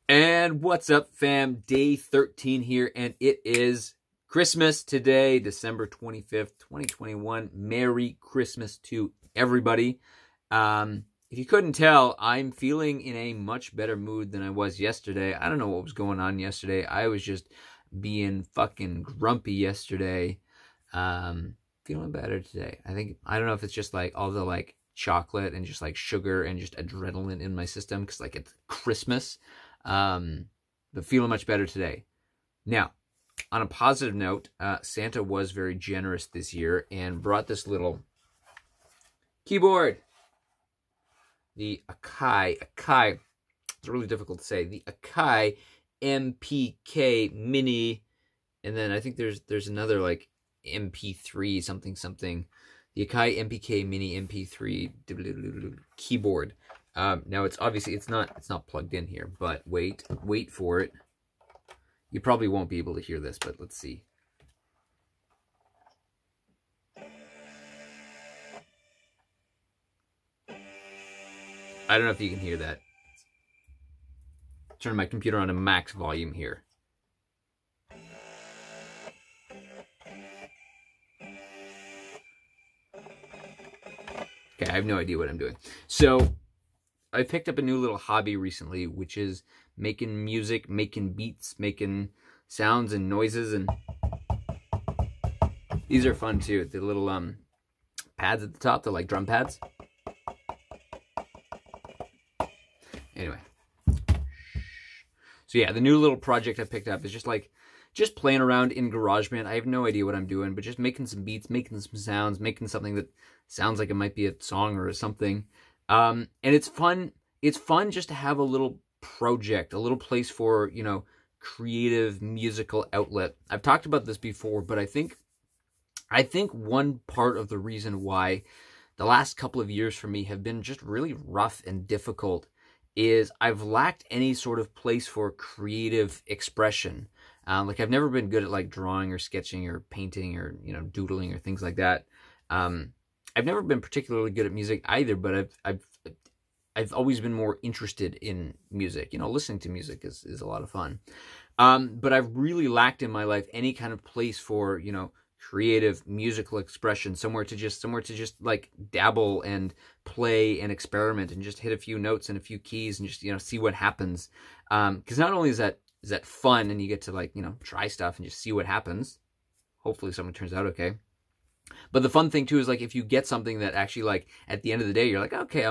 And what's up, fam? Day 13 here, and it is Christmas today, December 25th, 2021. Merry Christmas to everybody. If you couldn't tell, I'm feeling in a much better mood than I was yesterday. I don't know what was going on yesterday. I was just being fucking grumpy yesterday. Feeling better today. I don't know if it's just like all the like chocolate and just like sugar and just adrenaline in my system because like it's Christmas. But feeling much better today. Now, on a positive note, Santa was very generous this year and brought this little keyboard. The Akai, it's really difficult to say. The Akai MPK Mini, and then I think there's another like MP3 something. The Akai MPK Mini MP3 keyboard. Now it's obviously it's not plugged in here, but wait for it. You probably won't be able to hear this, but let's see. I don't know if you can hear that. Turn my computer on to max volume here. Okay, I have no idea what I'm doing. So I picked up a new little hobby recently, which is making music, making beats, making sounds and noises, and these are fun too. The little pads at the top, they're like drum pads. Anyway, so yeah, the new little project I picked up is just playing around in GarageBand. I have no idea what I'm doing, but just making some beats, making some sounds, making something that sounds like it might be a song or something. And it's fun. It's fun just to have a little project, a little place for, you know, creative musical outlet. I've talked about this before, but I think one part of the reason why the last couple of years for me have been just really rough and difficult is I've lacked any sort of place for creative expression. Like I've never been good at like drawing or sketching or painting or, you know, doodling or things like that. I've never been particularly good at music either, but I've always been more interested in music. You know, listening to music is a lot of fun. But I've really lacked in my life any kind of place for, you know, creative musical expression, somewhere to just like dabble and play and experiment and just hit a few notes and a few keys and just, you know, see what happens. Because not only is that fun and you get to like, you know, try stuff and just see what happens. Hopefully something turns out okay. But the fun thing too is like if you get something that actually like at the end of the day you're like, okay,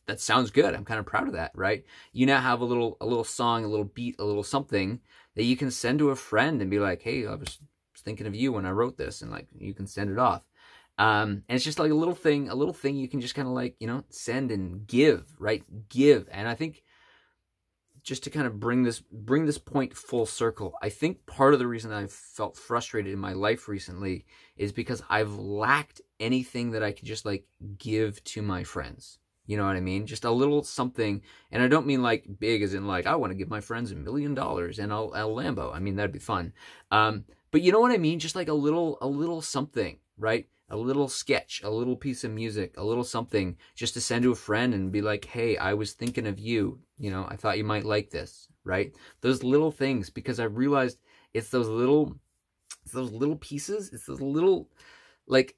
that sounds good. I'm kind of proud of that, right? You now have a little song, a little beat, a little something that you can send to a friend and be like, hey, I was thinking of you when I wrote this, and like you can send it off. And it's just like a little thing you can just kind of like, you know, send and give, right? Give. And I think just to kind of bring this point full circle, I think part of the reason I've felt frustrated in my life recently is because I've lacked anything that I could just like give to my friends. You know what I mean? Just a little something. And I don't mean like big as in like, I want to give my friends $1 million and I'll Lambo. I mean, that'd be fun. But you know what I mean? Just like a little something, right? A little sketch, a little piece of music, a little something just to send to a friend and be like, hey, I was thinking of you. You know, I thought you might like this, right? Those little things, because I realized it's those little pieces. It's those little, like,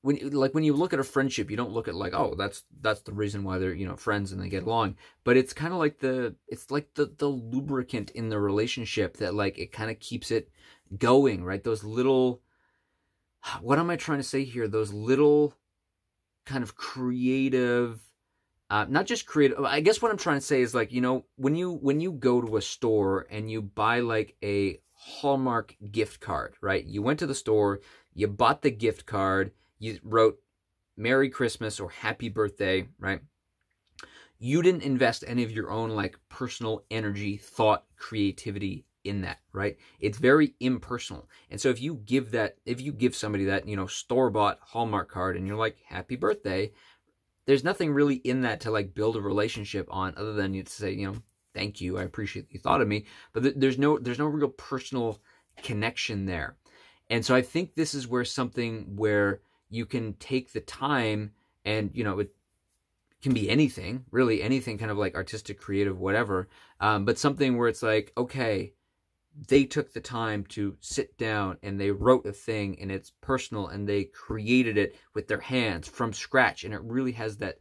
when you look at a friendship, you don't look at like, oh, that's the reason why they're, you know, friends and they get along. But it's kind of like the lubricant in the relationship that like it kind of keeps it going, right? Those little, what am I trying to say here? Those little kind of creative, not just creative. I guess what I'm trying to say is like, you know, when you go to a store and you buy like a Hallmark gift card, right? You went to the store, you bought the gift card, you wrote Merry Christmas or Happy Birthday, right? You didn't invest any of your own like personal energy, thought, creativity in that, right? It's very impersonal. And so if you give somebody that, you know, store-bought Hallmark card and you're like, Happy Birthday, there's nothing really in that to like build a relationship on other than you to say, you know, thank you, I appreciate that you thought of me. But there's no real personal connection there. And so I think this is where you can take the time and, you know, can be anything, really anything, kind of like artistic, creative, whatever. But something where it's like, okay, they took the time to sit down and they wrote a thing and it's personal and they created it with their hands from scratch, and it really has that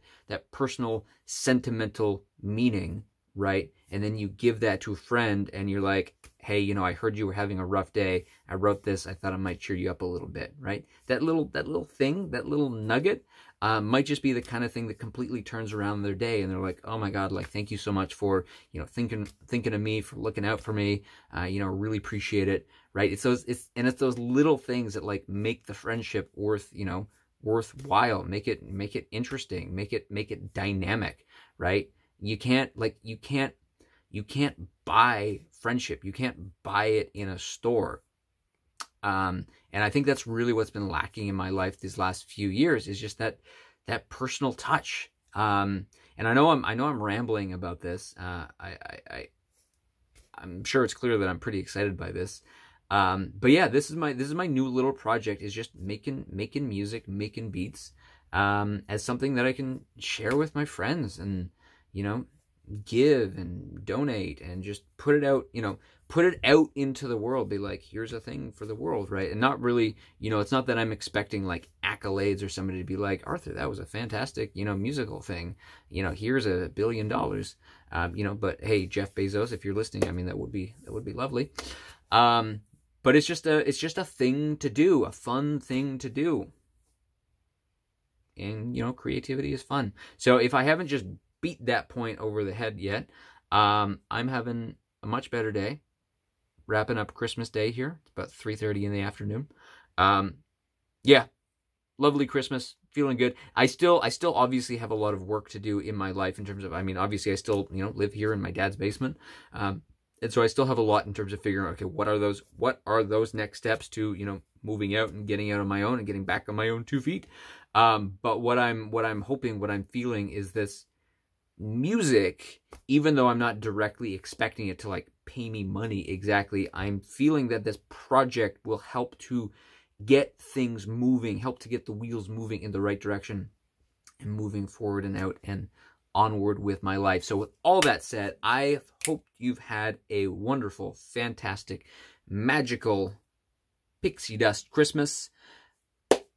personal, sentimental meaning, right? And then you give that to a friend and you're like, hey, you know, I heard you were having a rough day. I wrote this. I thought it might cheer you up a little bit, right? That little thing, that little nugget might just be the kind of thing that completely turns around their day. And they're like, oh my God, like, thank you so much for, you know, thinking of me, for looking out for me. You know, really appreciate it, right? It's those little things that like make the friendship worthwhile, make it interesting, make it dynamic, right? You can't buy friendship. You can't buy it in a store. And I think that's really what's been lacking in my life these last few years, is just that personal touch. And I know I'm rambling about this. I'm sure it's clear that I'm pretty excited by this. But yeah, this is my new little project, is just making music, making beats, as something that I can share with my friends and, you know, give and donate and just put it out, you know, put it out into the world. Be like, here's a thing for the world, right? And not really, you know, it's not that I'm expecting like accolades or somebody to be like, Arthur, that was a fantastic, you know, musical thing. You know, here's $1 billion. You know, but hey, Jeff Bezos, if you're listening, I mean, that would be lovely. But it's just a thing to do, a fun thing to do. And, you know, creativity is fun. So if I haven't just beat that point over the head yet, I'm having a much better day. Wrapping up Christmas Day here. It's about 3:30 in the afternoon. Yeah, lovely Christmas. Feeling good. I still obviously have a lot of work to do in my life in terms of, I mean, obviously I still, you know, live here in my dad's basement. And so I still have a lot in terms of figuring out, okay, what are those next steps to, you know, moving out and getting out on my own and getting back on my own 2 feet. But what I'm hoping, what I'm feeling is this music, even though I'm not directly expecting it to like pay me money exactly, I'm feeling that this project will help to get things moving, help to get the wheels moving in the right direction and moving forward and out and onward with my life. So with all that said, I hope you've had a wonderful, fantastic, magical pixie dust Christmas.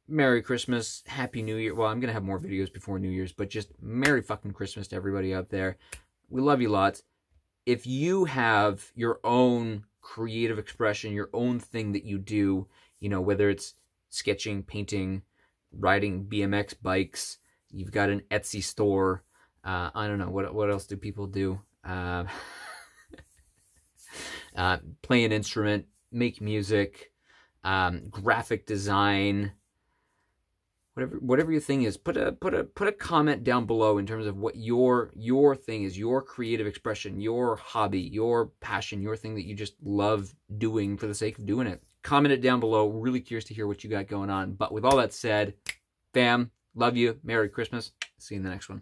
Merry Christmas, Happy New Year. Well, I'm going to have more videos before New Year's, but just Merry fucking Christmas to everybody out there. We love you lots. If you have your own creative expression, your own thing that you do, you know, whether it's sketching, painting, riding BMX bikes, you've got an Etsy store, I don't know, what else do people do? Play an instrument, make music, graphic design, whatever your thing is, put a comment down below in terms of what your thing is, your creative expression, your hobby, your passion, your thing that you just love doing for the sake of doing it. Comment it down below. Really curious to hear what you got going on. But with all that said, fam, love you. Merry Christmas. See you in the next one.